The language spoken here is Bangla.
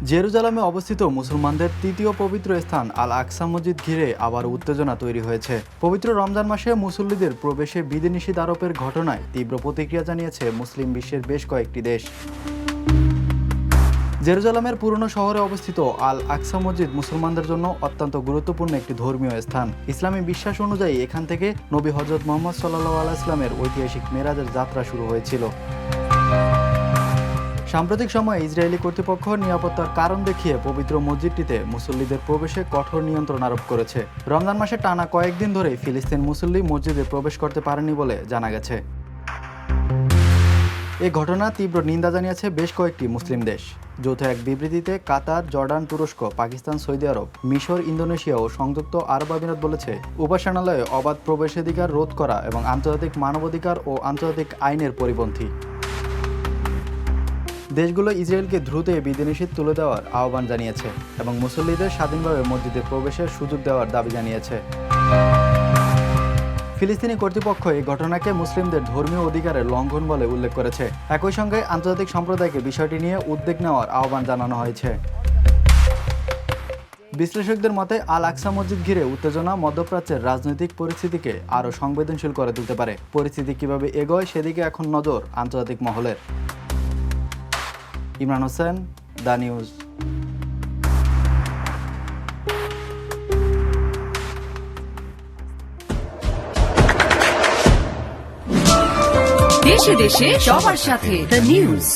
জেরুজালেমে অবস্থিত মুসলমানদের তৃতীয় পবিত্র স্থান আল আকসা মসজিদ ঘিরে আবার উত্তেজনা তৈরি হয়েছে। পবিত্র রমজান মাসে মুসল্লিদের প্রবেশে বিধিনিষেধ আরোপের ঘটনায় তীব্র প্রতিক্রিয়া জানিয়েছে মুসলিম বিশ্বের বেশ কয়েকটি দেশ। জেরুজালেমের পুরনো শহরে অবস্থিত আল আকসা মসজিদ মুসলমানদের জন্য অত্যন্ত গুরুত্বপূর্ণ একটি ধর্মীয় স্থান। ইসলামী বিশ্বাস অনুযায়ী এখান থেকে নবী হযরত মুহাম্মদ সাল্লাল্লাহু আলাইহি ওয়াসাল্লামের ঐতিহাসিক মেরাজের যাত্রা শুরু হয়েছিল। সাম্প্রতিক সময়ে ইসরায়েলি কর্তৃপক্ষ নিরাপত্তার কারণ দেখিয়ে পবিত্র মসজিদটিতে মুসল্লিদের প্রবেশে কঠোর নিয়ন্ত্রণ আরোপ করেছে। রমজান মাসে টানা কয়েকদিন ধরে ফিলিস্তিন মুসল্লি মসজিদে প্রবেশ করতে পারেনি বলে জানা গেছে। এই ঘটনা তীব্র নিন্দা জানিয়েছে বেশ কয়েকটি মুসলিম দেশ। যৌথ এক বিবৃতিতে কাতার, জর্ডান, তুরস্ক, পাকিস্তান, সৌদি আরব, মিশর, ইন্দোনেশিয়া ও সংযুক্ত আরব আমিরাত বলেছে, উপাসনালয়ে অবাধ প্রবেশাধিকার রোধ করা এবং আন্তর্জাতিক মানবাধিকার ও আন্তর্জাতিক আইনের পরিপন্থী। দেশগুলো ইসরায়েলকে দ্রুত এই বিধিনিষেধ তুলে দেওয়ার আহ্বান জানিয়েছে এবং মুসল্লিদের স্বাধীনভাবে মসজিদে প্রবেশের সুযোগ দেওয়ার দাবি জানিয়েছে। ফিলিস্তিনি কর্তৃপক্ষ এই ঘটনাকে মুসলিমদের ধর্মীয় অধিকারের লঙ্ঘন বলে উল্লেখ করেছে। একই সঙ্গে আন্তর্জাতিক সম্প্রদায়কে বিষয়টি নিয়ে উদ্বেগ নেওয়ার আহ্বান জানানো হয়েছে। বিশ্লেষকদের মতে আল আকসা মসজিদ ঘিরে উত্তেজনা মধ্যপ্রাচ্যের রাজনৈতিক পরিস্থিতিকে আরও সংবেদনশীল করে তুলতে পারে। পরিস্থিতি কিভাবে এগোয় সেদিকে এখন নজর আন্তর্জাতিক মহলের। Imran Hossain, the news. দেশে দেশে সবার সাথে দ্য নিউজ।